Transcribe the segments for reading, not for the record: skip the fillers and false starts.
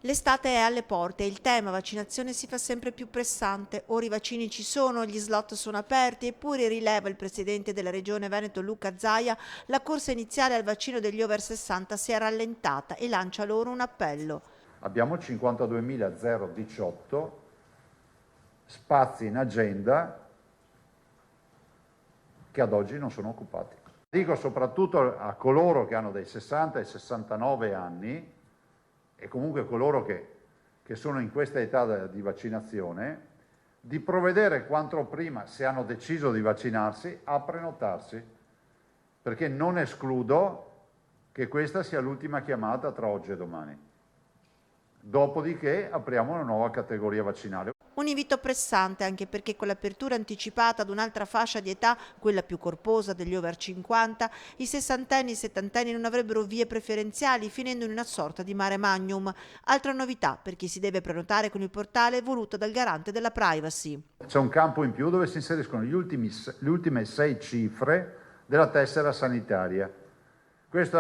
L'estate è alle porte e il tema vaccinazione si fa sempre più pressante. Ora i vaccini ci sono, gli slot sono aperti, eppure rileva il presidente della regione Veneto Luca Zaia, la corsa iniziale al vaccino degli over 60 si è rallentata e lancia loro un appello. Abbiamo 52.018 spazi in agenda che ad oggi non sono occupati. Dico soprattutto a coloro che hanno dai 60 ai 69 anni e comunque coloro che sono in questa età di vaccinazione, di provvedere quanto prima, se hanno deciso di vaccinarsi, a prenotarsi, perché non escludo che questa sia l'ultima chiamata tra oggi e domani. Dopodiché apriamo una nuova categoria vaccinale. Un invito pressante anche perché con l'apertura anticipata ad un'altra fascia di età, quella più corposa degli over 50, i sessantenni e i settantenni non avrebbero vie preferenziali, finendo in una sorta di mare magnum. Altra novità per chi si deve prenotare con il portale voluto dal garante della privacy. C'è un campo in più dove si inseriscono le ultime 6 cifre della tessera sanitaria. Questo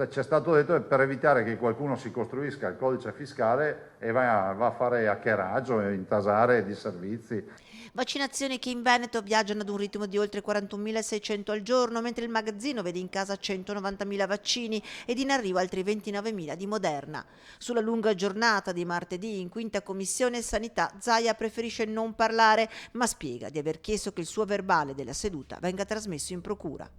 ci è stato detto per evitare che qualcuno si costruisca il codice fiscale e va a fare hackeraggio e intasare di servizi. Vaccinazioni che in Veneto viaggiano ad un ritmo di oltre 41.600 al giorno, mentre il magazzino vede in casa 190.000 vaccini ed in arrivo altri 29.000 di Moderna. Sulla lunga giornata di martedì in quinta commissione sanità, Zaia preferisce non parlare, ma spiega di aver chiesto che il suo verbale della seduta venga trasmesso in procura.